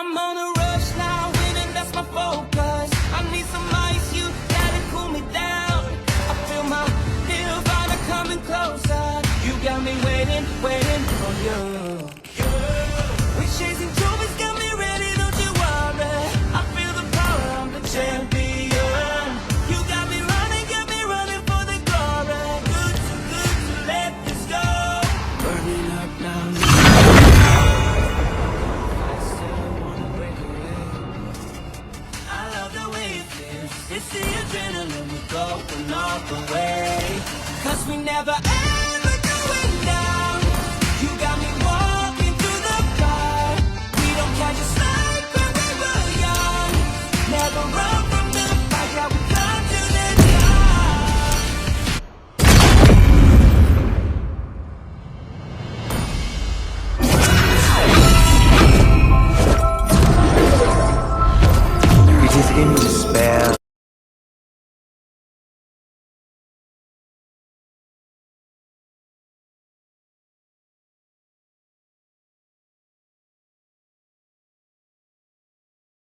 I'm on a rush now, winning, that's my focus. I need some ice, you gotta cool me down. I feel my nirvana coming closer. You got me waiting, waiting for you. We chasing trophies, got me ready, don't you worry. I feel the power, I'm the champion. You got me running for the glory. Good to let this go. Burning up now. I still wanna break away. I love the way it feels. It's the adrenaline, we're going all the way. 'Cause we never ever going down. You got me walking through the fire. We don't catch a slide when we were young. Never run from the fight, yeah, we come to the top. It is in despair.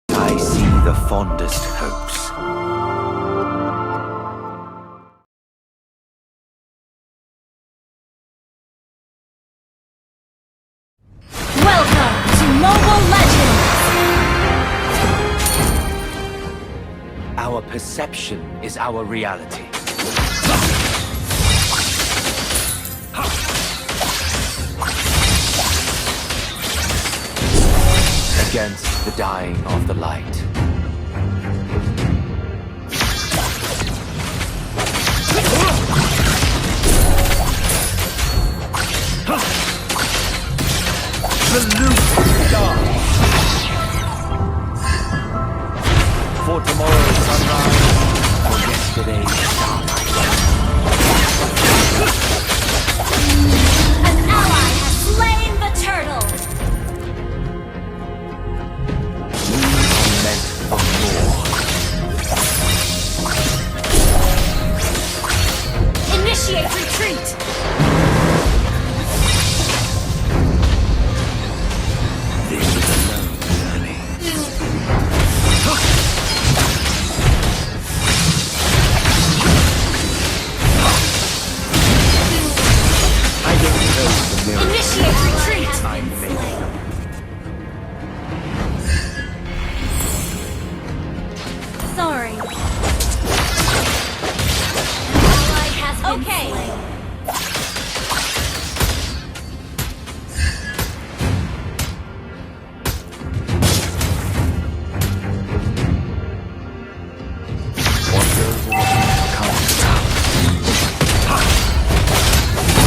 I see the fondest hopes. Welcome to Mobile Legends! Our perception is our reality. Against the dying of the light. Salute the stars. For tomorrow's sunrise, for yesterday's starlight. An ally has slain the turtle! We are meant for more. Initiate retreat! This is a long journey. I don't know the mirror. Initiate retreat! I made. Sorry. Ally has been slain. What goes around comes around.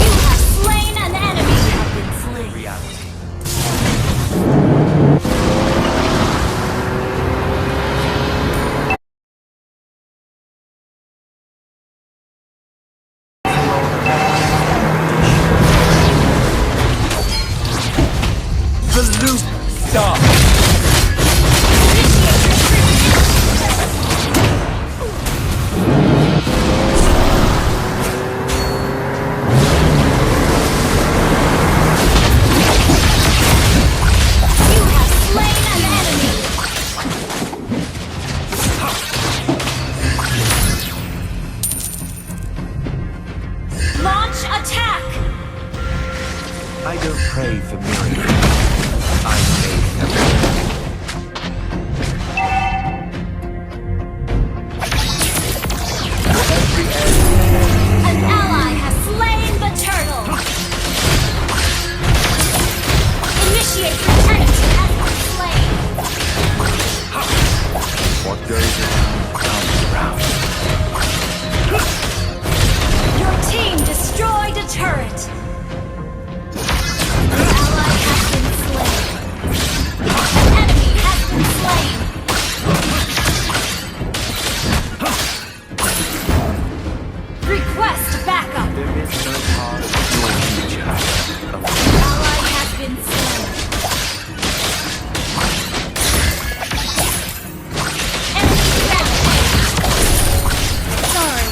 You have slain an enemy! Have been slain. Reality. Salute star. You have slain an enemy! Launch attack! I don't pray for miracles. I make them. Every end. An ally has slain the turtle! Initiate retreat has been slain! What goes around comes around. Your team destroyed a turret! An ally has been slain! An enemy has been slain! Request backup! There is no part of your future. Ally has been slain! Enemy dead! Sorry.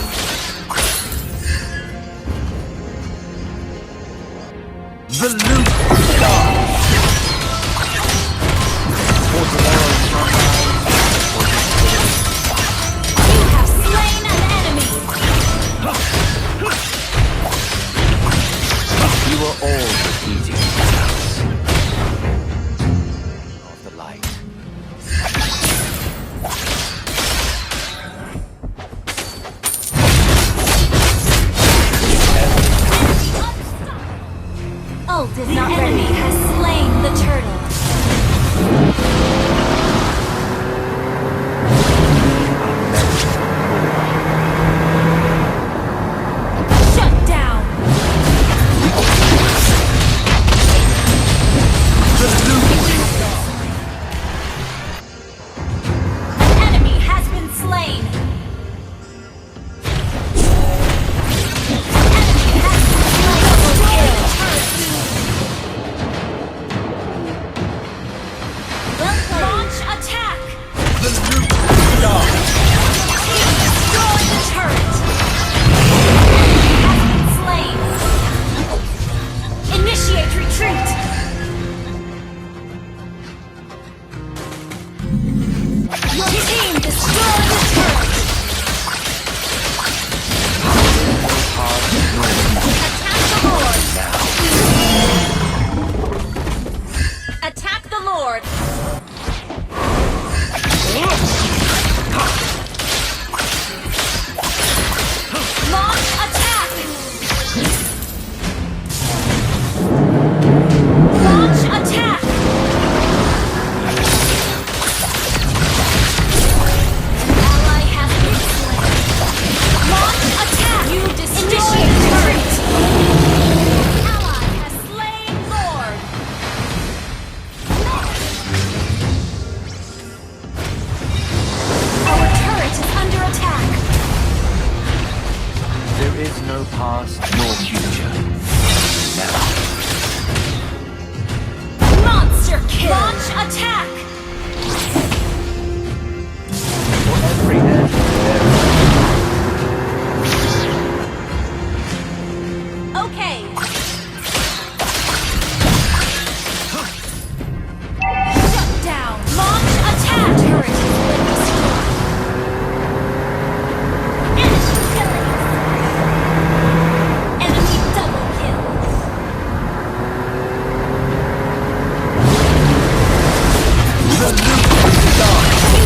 You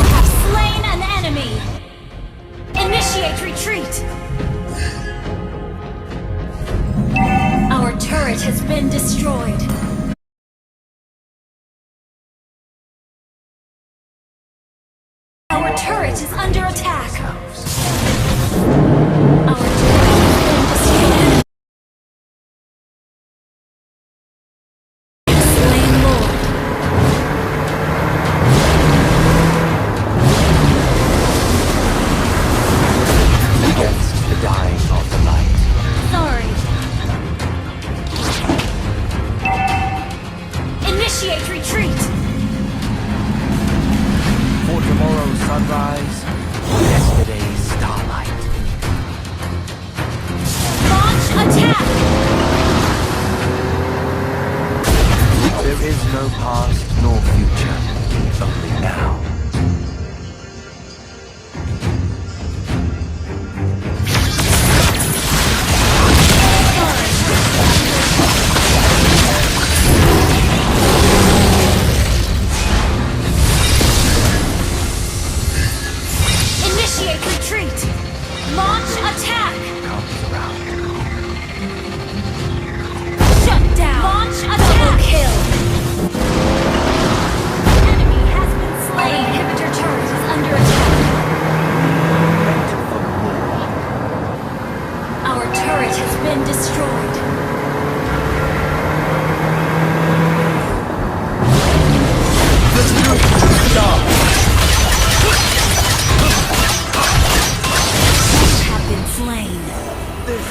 have slain an enemy. Initiate retreat. Our turret has been destroyed. Our turret is under attack. Our turret has been destroyed. Slain Lord. Against the dying of the light. Sorry. Initiate retreat. For tomorrow's sunrise, yesterday's starlight. Launch attack. There is no past nor future, only now. Initiate retreat. Launch attack. Comes around. Shut down. Launch attack. Double kill. Enemy has been slain. Our inhibitor turret is under attack. Our turret has been destroyed. You have been slain. This